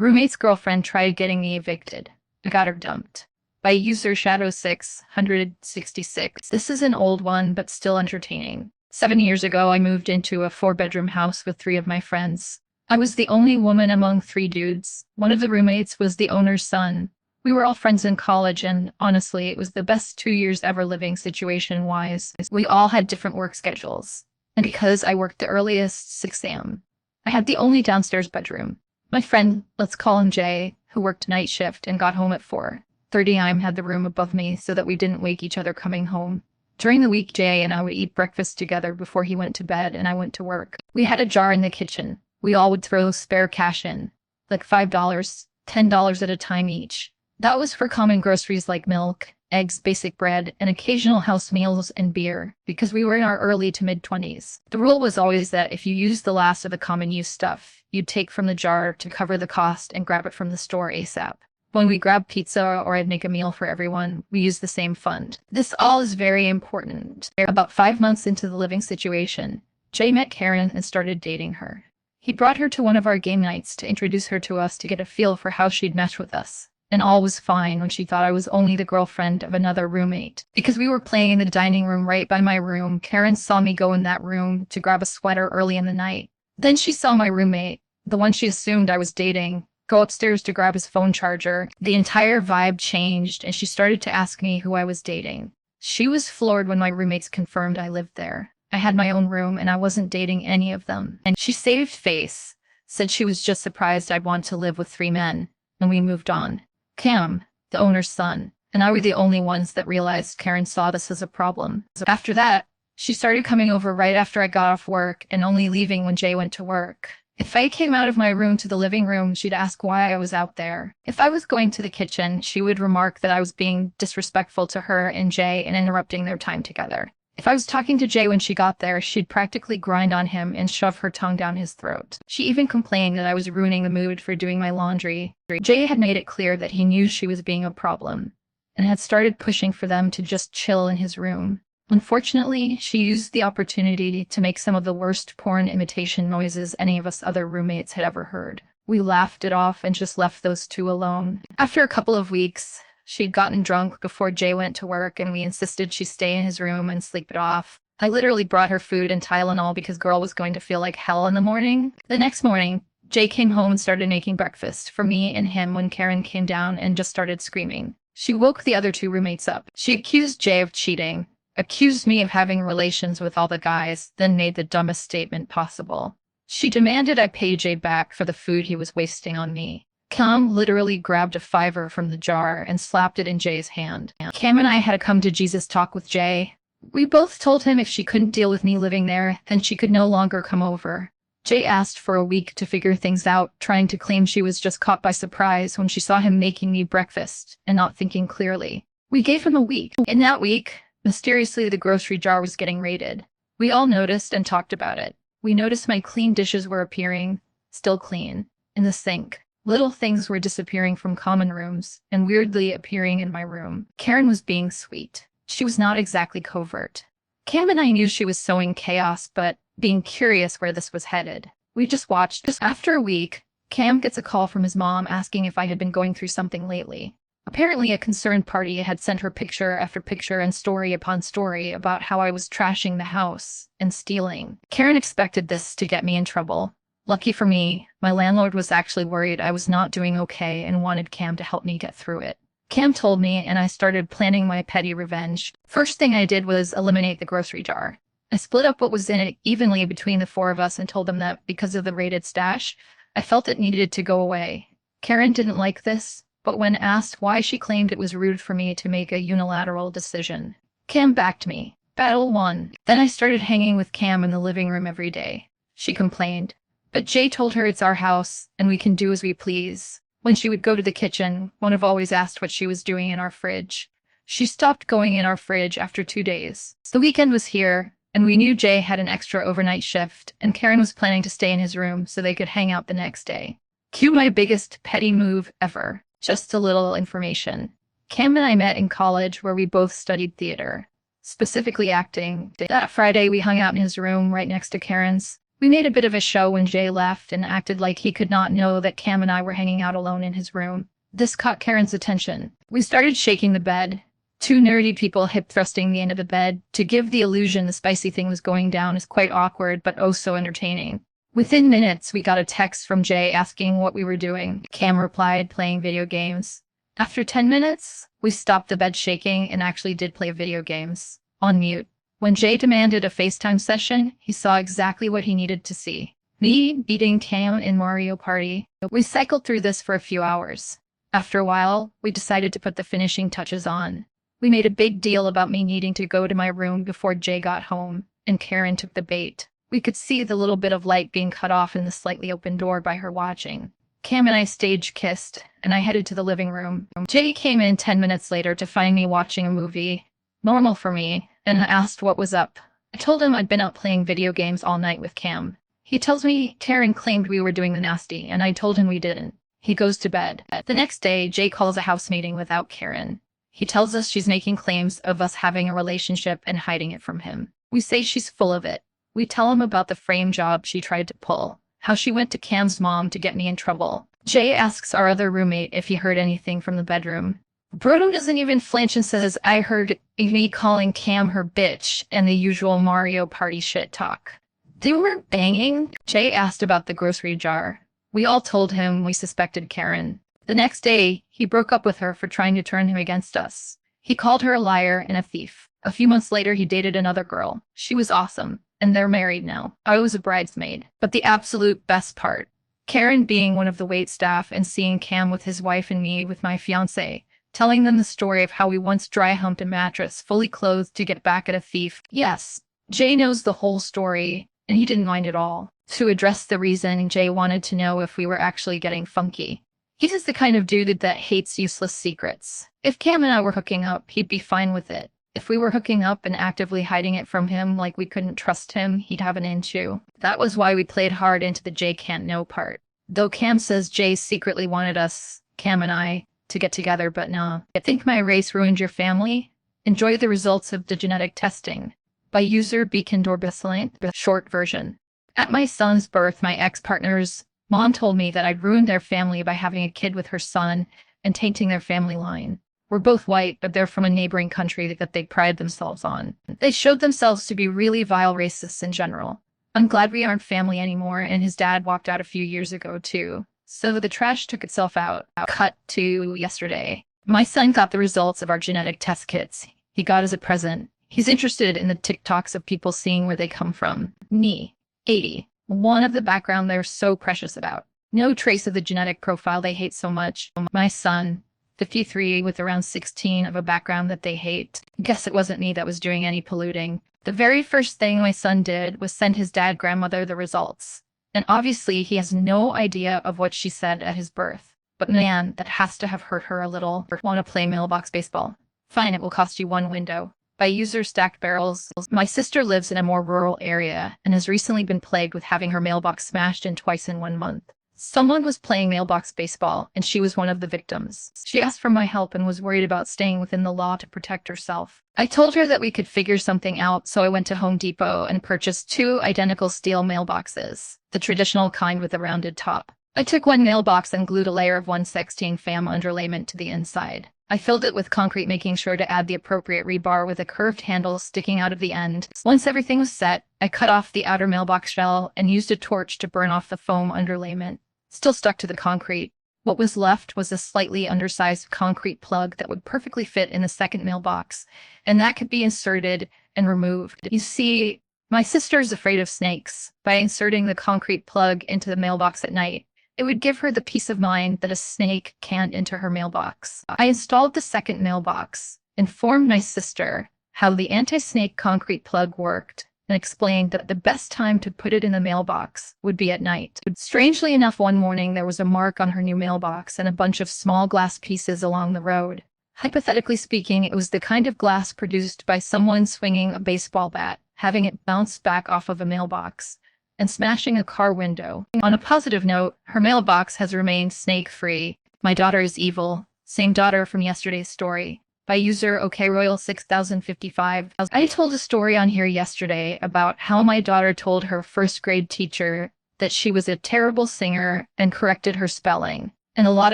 Roommate's girlfriend tried getting me evicted. I got her dumped. By user Shadow666. This is an old one, but still entertaining. 7 years ago, I moved into a 4-bedroom house with 3 of my friends. I was the only woman among 3 dudes. One of the roommates was the owner's son. We were all friends in college, and honestly, it was the best 2 years ever living situation-wise. We all had different work schedules. And because I worked the earliest, 6 a.m., I had the only downstairs bedroom. My friend, let's call him Jay, who worked night shift and got home at 4:30 a.m. had the room above me so that we didn't wake each other coming home. During the week, Jay and I would eat breakfast together before he went to bed and I went to work. We had a jar in the kitchen. We all would throw spare cash in, like $5, $10 at a time each. That was for common groceries like milk, eggs, basic bread, and occasional house meals and beer, because we were in our early to mid-20s. The rule was always that if you used the last of the common use stuff, you'd take from the jar to cover the cost and grab it from the store ASAP. When we grabbed pizza or I'd make a meal for everyone, we used the same fund. This all is very important. About 5 months into the living situation, Jay met Karen and started dating her. He brought her to one of our game nights to introduce her to us to get a feel for how she'd mesh with us. And all was fine when she thought I was only the girlfriend of another roommate. Because we were playing in the dining room right by my room, Karen saw me go in that room to grab a sweater early in the night. Then she saw my roommate, the one she assumed I was dating, go upstairs to grab his phone charger. The entire vibe changed, and she started to ask me who I was dating. She was floored when my roommates confirmed I lived there. I had my own room, and I wasn't dating any of them. And she saved face, said she was just surprised I'd want to live with 3 men, and we moved on. Cam, the owner's son, and I were the only ones that realized Karen saw this as a problem. After that, she started coming over right after I got off work and only leaving when Jay went to work. If I came out of my room to the living room, she'd ask why I was out there. If I was going to the kitchen, she would remark that I was being disrespectful to her and Jay and interrupting their time together. If I was talking to Jay when she got there, she'd practically grind on him and shove her tongue down his throat. She even complained that I was ruining the mood for doing my laundry. Jay had made it clear that he knew she was being a problem and had started pushing for them to just chill in his room. Unfortunately, she used the opportunity to make some of the worst porn imitation noises any of us other roommates had ever heard. We laughed it off and just left those 2 alone. After a couple of weeks, she'd gotten drunk before Jay went to work, and we insisted she stay in his room and sleep it off. I literally brought her food and Tylenol because girl was going to feel like hell in the morning. The next morning, Jay came home and started making breakfast for me and him when Karen came down and just started screaming. She woke the other 2 roommates up. She accused Jay of cheating, accused me of having relations with all the guys, then made the dumbest statement possible. She demanded I pay Jay back for the food he was wasting on me. Cam literally grabbed a $5 from the jar and slapped it in Jay's hand. Cam and I had a come to Jesus talk with Jay. We both told him if she couldn't deal with me living there, then she could no longer come over. Jay asked for a week to figure things out, trying to claim she was just caught by surprise when she saw him making me breakfast and not thinking clearly. We gave him a week. In that week, mysteriously the grocery jar was getting raided. We all noticed and talked about it. We noticed my clean dishes were appearing, still clean, in the sink. Little things were disappearing from common rooms and weirdly appearing in my room. Karen was being sweet. She was not exactly covert. Cam and I knew she was sowing chaos, but being curious where this was headed. We just watched. After a week, Cam gets a call from his mom asking if I had been going through something lately. Apparently a concerned party had sent her picture after picture and story upon story about how I was trashing the house and stealing. Karen expected this to get me in trouble. Lucky for me, my landlord was actually worried I was not doing okay and wanted Cam to help me get through it. Cam told me, and I started planning my petty revenge. First thing I did was eliminate the grocery jar. I split up what was in it evenly between the 4 of us and told them that because of the raided stash, I felt it needed to go away. Karen didn't like this, but when asked why, she claimed it was rude for me to make a unilateral decision. Cam backed me. Battle won. Then I started hanging with Cam in the living room every day. She complained. But Jay told her it's our house, and we can do as we please. When she would go to the kitchen, one of always asked what she was doing in our fridge. She stopped going in our fridge after 2 days. The weekend was here, and we knew Jay had an extra overnight shift, and Karen was planning to stay in his room so they could hang out the next day. Cue my biggest petty move ever. Just a little information. Cam and I met in college where we both studied theater, specifically acting. That Friday, we hung out in his room right next to Karen's. We made a bit of a show when Jay left and acted like he could not know that Cam and I were hanging out alone in his room. This caught Karen's attention. We started shaking the bed. Two nerdy people hip thrusting the end of the bed to give the illusion the spicy thing was going down is quite awkward but oh so entertaining. Within minutes, we got a text from Jay asking what we were doing. Cam replied, playing video games. After 10 minutes, we stopped the bed shaking and actually did play video games. On mute. When Jay demanded a FaceTime session, he saw exactly what he needed to see. Me beating Cam in Mario Party. We cycled through this for a few hours. After a while, we decided to put the finishing touches on. We made a big deal about me needing to go to my room before Jay got home, and Karen took the bait. We could see the little bit of light being cut off in the slightly open door by her watching. Cam and I stage kissed, and I headed to the living room. Jay came in 10 minutes later to find me watching a movie. Normal for me, and asked what was up. I told him I'd been out playing video games all night with Cam. He tells me Karen claimed we were doing the nasty, and I told him we didn't. He goes to bed. The next day, Jay calls a house meeting without Karen. He tells us she's making claims of us having a relationship and hiding it from him. We say she's full of it. We tell him about the frame job she tried to pull, how she went to Cam's mom to get me in trouble. Jay asks our other roommate if he heard anything from the bedroom. Brodo doesn't even flinch and says, I heard me calling Cam her bitch and the usual Mario Party shit talk. They were banging? Jay asked about the grocery jar. We all told him we suspected Karen. The next day, he broke up with her for trying to turn him against us. He called her a liar and a thief. A few months later, he dated another girl. She was awesome, and they're married now. I was a bridesmaid. But the absolute best part, Karen being one of the wait staff and seeing Cam with his wife and me with my fiancé, telling them the story of how we once dry humped a mattress fully clothed to get back at a thief. Yes, Jay knows the whole story, and he didn't mind at all. To address the reason, Jay wanted to know if we were actually getting funky. He's the kind of dude that hates useless secrets. If Cam and I were hooking up, he'd be fine with it. If we were hooking up and actively hiding it from him like we couldn't trust him, he'd have an issue. That was why we played hard into the Jay can't know part. Though Cam says Jay secretly wanted us, Cam and I, to get together, but nah. I think my race ruined your family? Enjoy the results of the genetic testing. By user Beacon Dorbisalent, short version. At my son's birth, my ex-partner's mom told me that I'd ruined their family by having a kid with her son and tainting their family line. We're both white, but they're from a neighboring country that they pride themselves on. They showed themselves to be really vile racists in general. I'm glad we aren't family anymore, and his dad walked out a few years ago, too. So the trash took itself out. Cut to yesterday. My son got the results of our genetic test kits. He got as a present. He's interested in the TikToks of people seeing where they come from. Me, 80. One of the background they're so precious about. No trace of the genetic profile they hate so much. My son, 53, with around 16 of a background that they hate. Guess it wasn't me that was doing any polluting. The very first thing my son did was send his grandmother the results. And obviously he has no idea of what she said at his birth. But man, that has to have hurt her a little. Want to play mailbox baseball? Fine, it will cost you one window. By user Stacked Barrels, my sister lives in a more rural area and has recently been plagued with having her mailbox smashed in twice in 1 month. Someone was playing mailbox baseball, and she was one of the victims. She asked for my help and was worried about staying within the law to protect herself. I told her that we could figure something out, so I went to Home Depot and purchased 2 identical steel mailboxes, the traditional kind with a rounded top. I took one mailbox and glued a layer of 1/16 FAM underlayment to the inside. I filled it with concrete, making sure to add the appropriate rebar with a curved handle sticking out of the end. Once everything was set, I cut off the outer mailbox shell and used a torch to burn off the foam underlayment. Still stuck to the concrete. What was left was a slightly undersized concrete plug that would perfectly fit in the second mailbox, and that could be inserted and removed. You see, my sister is afraid of snakes. By inserting the concrete plug into the mailbox at night, it would give her the peace of mind that a snake can't enter her mailbox. I installed the second mailbox, informed my sister how the anti-snake concrete plug worked, and explained that the best time to put it in the mailbox would be at night. Strangely enough, one morning there was a mark on her new mailbox and a bunch of small glass pieces along the road. Hypothetically speaking, it was the kind of glass produced by someone swinging a baseball bat, having it bounce back off of a mailbox, and smashing a car window. On a positive note, her mailbox has remained snake-free. My daughter is evil. Same daughter from yesterday's story. by user OKRoyal6055. I told a story on here yesterday about how my daughter told her first grade teacher that she was a terrible singer and corrected her spelling, and a lot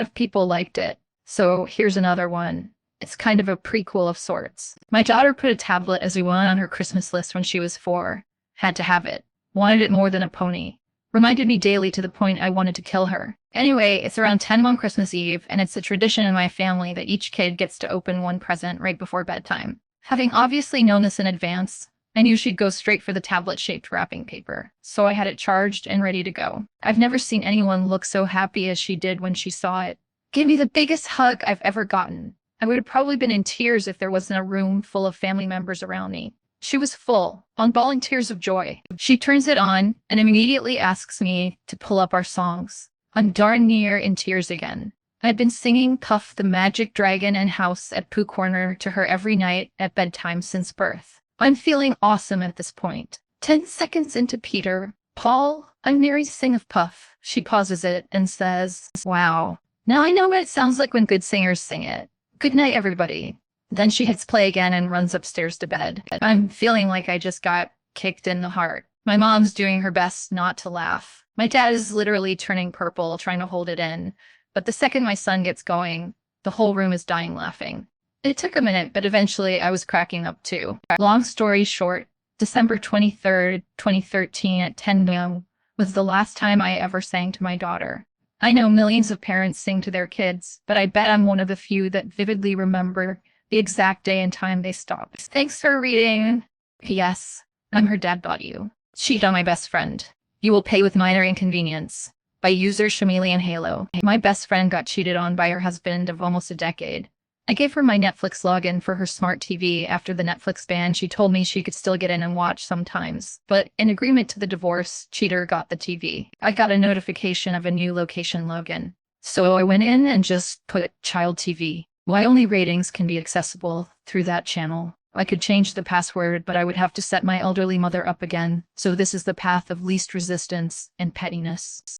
of people liked it. So here's another one. It's kind of a prequel of sorts. My daughter put a tablet as a one on her Christmas list when she was 4. Had to have it. Wanted it more than a pony. Reminded me daily to the point I wanted to kill her. Anyway, it's around 10 on Christmas Eve, and it's a tradition in my family that each kid gets to open one present right before bedtime. Having obviously known this in advance, I knew she'd go straight for the tablet-shaped wrapping paper, so I had it charged and ready to go. I've never seen anyone look so happy as she did when she saw it. Gave me the biggest hug I've ever gotten. I would have probably been in tears if there wasn't a room full of family members around me. She was full, unballing tears of joy. She turns it on and immediately asks me to pull up our songs. I'm darn near in tears again. I'd been singing Puff the Magic Dragon and House at Pooh Corner to her every night at bedtime since birth. I'm feeling awesome at this point. 10 seconds into Peter, Paul, I'm near to sing of Puff. She pauses it and says, wow. Now I know what it sounds like when good singers sing it. Good night, everybody. Then she hits play again and runs upstairs to bed. I'm feeling like I just got kicked in the heart. My mom's doing her best not to laugh. My dad is literally turning purple, trying to hold it in. But the second my son gets going, the whole room is dying laughing. It took a minute, but eventually I was cracking up too. Long story short, December 23rd, 2013 at 10 p.m. was the last time I ever sang to my daughter. I know millions of parents sing to their kids, but I bet I'm one of the few that vividly remember the exact day and time they stopped. Thanks for reading. P.S. I'm her dad. You. Cheat on my best friend. You will pay with minor inconvenience. By user Chameleon Halo. My best friend got cheated on by her husband of almost a decade. I gave her my Netflix login for her smart TV after the Netflix ban. She told me she could still get in and watch sometimes, but in agreement to the divorce, cheater got the TV. I got a notification of a new location login. So I went in and just put child TV. Why only ratings can be accessible through that channel. I could change the password, but I would have to set my elderly mother up again. So this is the path of least resistance and pettiness.